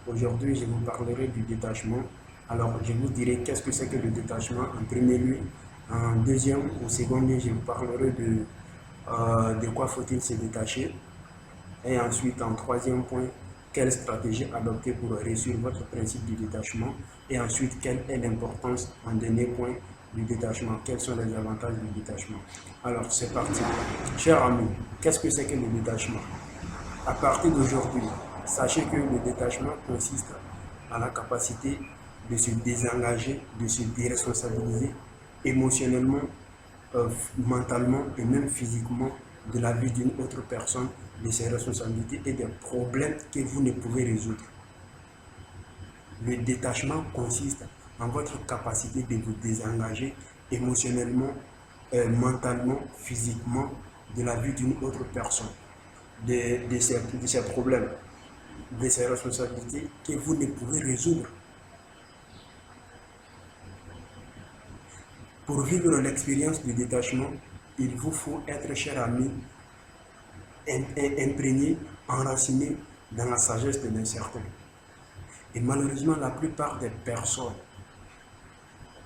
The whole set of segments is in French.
Aujourd'hui, je vous parlerai du détachement. Alors, je vous dirai qu'est-ce que c'est que le détachement en premier lieu. En deuxième ou second lieu, je vous parlerai de quoi faut-il se détacher. Et ensuite, en troisième point, quelle stratégie adopter pour réussir votre principe du détachement. Et ensuite, quelle est l'importance, en dernier point, du détachement. Quels sont les avantages du détachement. Alors, c'est parti. Chers amis, qu'est-ce que c'est que le détachement? À partir d'aujourd'hui, sachez que le détachement consiste à la capacité de se désengager, de se déresponsabiliser émotionnellement, mentalement et même physiquement de la vie d'une autre personne, de ses responsabilités et des problèmes que vous ne pouvez résoudre. Le détachement consiste en votre capacité de vous désengager émotionnellement, mentalement, physiquement de la vie d'une autre personne, de ses problèmes, de ses responsabilités que vous ne pouvez résoudre. Pour vivre l'expérience du détachement, il vous faut être, cher ami, imprégné, enraciné dans la sagesse de l'incertain. Et malheureusement, la plupart des personnes,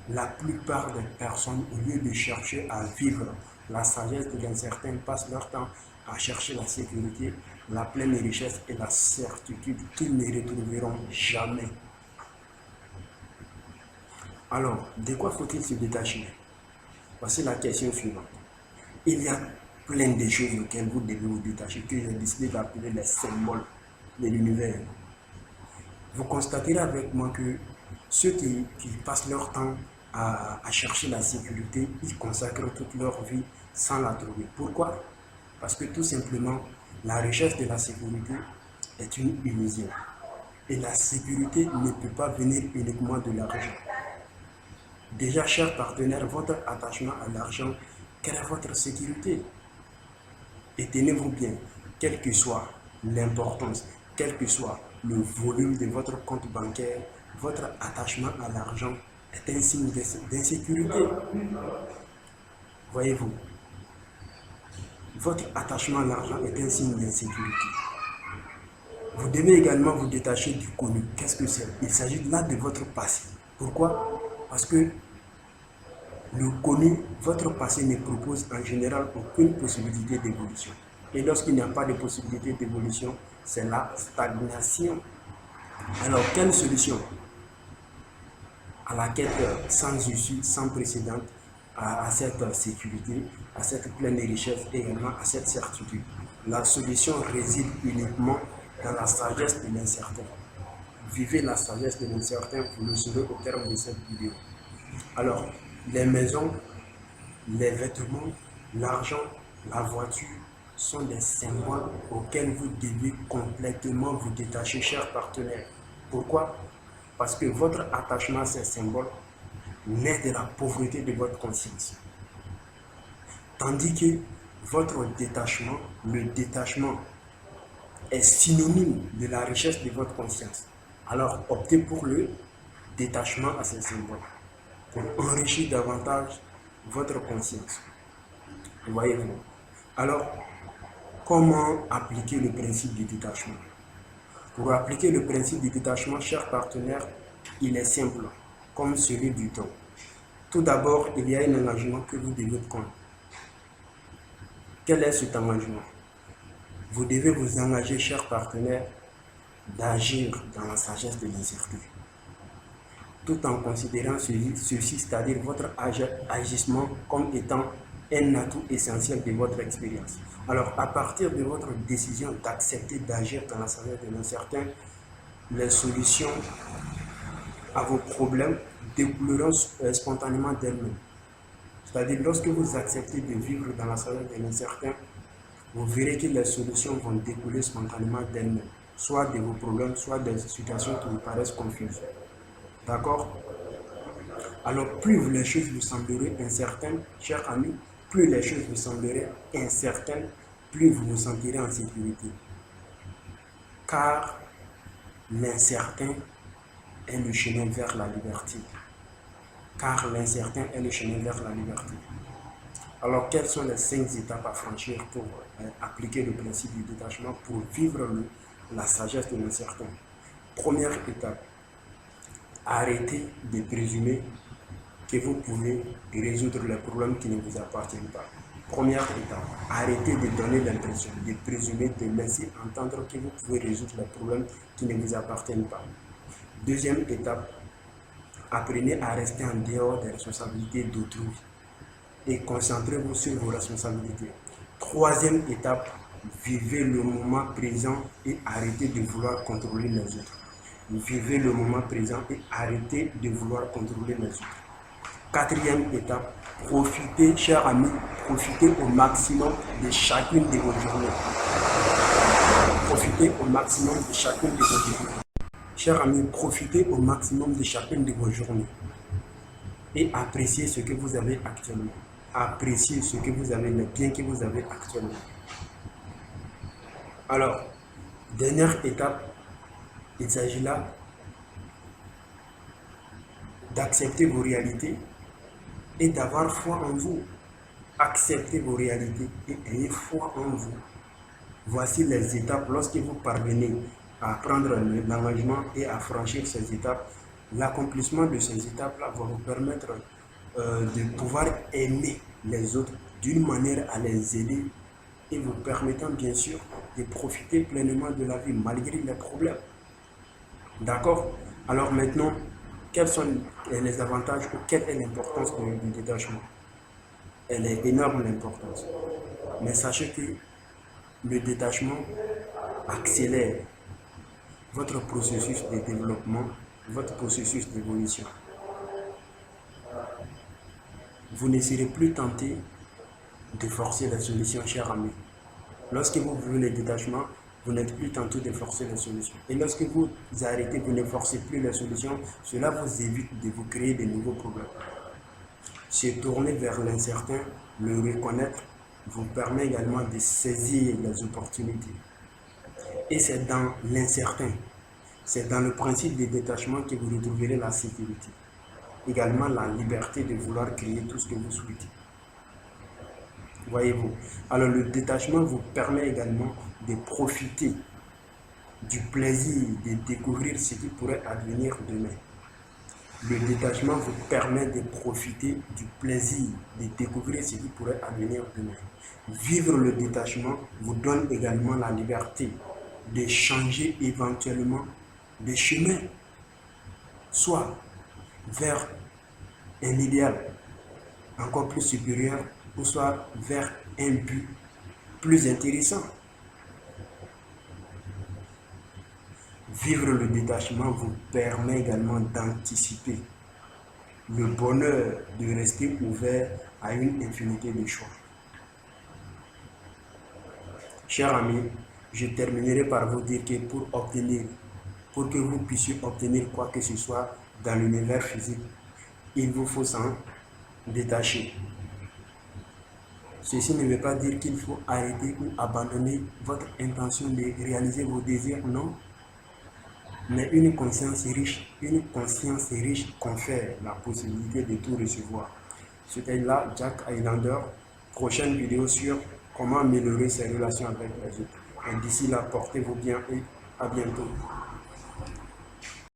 au lieu de chercher à vivre la sagesse de l'incertain, passent leur temps à chercher la sécurité, la pleine richesse et la certitude qu'ils ne retrouveront jamais. Alors, de quoi faut-il se détacher? Voici la question suivante. Il y a plein de choses auxquelles vous devez vous détacher, que j'ai décidé d'appeler les symboles de l'univers. Vous constaterez avec moi que ceux qui passent leur temps à chercher la sécurité, ils consacrent toute leur vie sans la trouver. Pourquoi? Parce que tout simplement, la richesse de la sécurité est une illusion. Et la sécurité ne peut pas venir uniquement de l'argent. Déjà, chers partenaires, votre attachement à l'argent, quelle est votre sécurité? Et tenez-vous bien, quelle que soit l'importance, quel que soit le volume de votre compte bancaire, votre attachement à l'argent est un signe d'insécurité. Voyez-vous, votre attachement à l'argent est un signe d'insécurité. Vous devez également vous détacher du connu. Qu'est-ce que c'est? Il s'agit là de votre passé. Pourquoi? Parce que le connu, votre passé ne propose en général aucune possibilité d'évolution. Et lorsqu'il n'y a pas de possibilité d'évolution, c'est la stagnation. Alors, quelle solution à la quête sans issue, sans précédent, à cette sécurité, à cette pleine richesse et également à cette certitude? La solution réside uniquement dans la sagesse de l'incertain. Vivez la sagesse de l'incertain, vous le saurez au terme de cette vidéo. Alors, les maisons, les vêtements, l'argent, la voiture sont des symboles auxquels vous devez complètement vous détacher, chers partenaires. Pourquoi? Parce que votre attachement à ces symboles naît de la pauvreté de votre conscience. Tandis que votre détachement, le détachement est synonyme de la richesse de votre conscience. Alors optez pour le détachement à ces symboles, pour enrichir davantage votre conscience. Voyez-vous. Alors, comment appliquer le principe du détachement? Pour appliquer le principe du détachement, chers partenaires, il est simple, comme celui du temps. Tout d'abord, il y a un engagement que vous devez prendre. Quel est cet engagement? Vous devez vous engager, chers partenaires, d'agir dans la sagesse de l'incertitude, tout en considérant ceci, c'est-à-dire votre agissement comme étant un atout essentiel de votre expérience. Alors, à partir de votre décision d'accepter d'agir dans la sagesse de l'incertain, les solutions à vos problèmes découleront spontanément d'elles-mêmes. C'est-à-dire, lorsque vous acceptez de vivre dans la sagesse de l'incertain, vous verrez que les solutions vont découler spontanément d'elles-mêmes, soit de vos problèmes, soit des situations qui vous paraissent confuses. D'accord? Alors, plus les choses vous sembleraient incertaines, chers amis, plus les choses vous sembleraient incertaines, plus vous vous sentirez en sécurité. Car l'incertain est le chemin vers la liberté. Car l'incertain est le chemin vers la liberté. Alors, quelles sont les 5 étapes à franchir pour appliquer le principe du détachement, pour vivre la sagesse de l'incertain? Première étape, arrêtez de présumer que vous pouvez résoudre les problèmes qui ne vous appartiennent pas. Première étape, arrêtez de donner l'impression, de présumer, de laisser entendre que vous pouvez résoudre les problèmes qui ne vous appartiennent pas. Deuxième étape, apprenez à rester en dehors des responsabilités d'autrui et concentrez-vous sur vos responsabilités. Troisième étape, vivez le moment présent et arrêtez de vouloir contrôler les autres. Vivez le moment présent et arrêtez de vouloir contrôler les autres. Quatrième étape, profitez, chers amis, profitez au maximum de chacune de vos journées. Profitez au maximum de chacune de vos journées. Chers amis, profitez au maximum de chacune de vos journées. Et appréciez ce que vous avez actuellement. Appréciez ce que vous avez, les biens que vous avez actuellement. Alors, dernière étape, il s'agit là d'accepter vos réalités et d'avoir foi en vous. Acceptez vos réalités et ayez foi en vous. Voici les étapes. Lorsque vous parvenez à prendre l'engagement et à franchir ces étapes, l'accomplissement de ces étapes-là va vous permettre de pouvoir aimer les autres d'une manière à les aider et vous permettant bien sûr de profiter pleinement de la vie malgré les problèmes. D'accord? Alors maintenant, quels sont les avantages ou quelle est l'importance du détachement? Elle est énorme, l'importance. Mais sachez que le détachement accélère votre processus de développement, votre processus d'évolution. Vous ne serez plus tenté de forcer la solution, cher ami. Lorsque vous vivez le détachement, vous n'êtes plus tenté de forcer la solution. Et lorsque vous arrêtez, vous ne forcez plus la solution, cela vous évite de vous créer de nouveaux problèmes. Se tourner vers l'incertain, le reconnaître, vous permet également de saisir les opportunités. Et c'est dans l'incertain, c'est dans le principe de détachement que vous retrouverez la sécurité. Également la liberté de vouloir créer tout ce que vous souhaitez. Voyez-vous. Alors le détachement vous permet également de profiter du plaisir de découvrir ce qui pourrait advenir demain. Le détachement vous permet de profiter du plaisir de découvrir ce qui pourrait advenir demain. Vivre le détachement vous donne également la liberté de changer éventuellement de chemin, soit vers un idéal encore plus supérieur, ou soit vers un but plus intéressant. Vivre le détachement vous permet également d'anticiper le bonheur de rester ouvert à une infinité de choix. Chers amis, je terminerai par vous dire que pour que vous puissiez obtenir quoi que ce soit dans l'univers physique, il vous faut s'en détacher. Ceci ne veut pas dire qu'il faut arrêter ou abandonner votre intention de réaliser vos désirs, non. Mais une conscience riche confère la possibilité de tout recevoir. C'était là Jack Highlander. Prochaine vidéo sur comment améliorer ses relations avec les autres. Et d'ici là, portez-vous bien et à bientôt.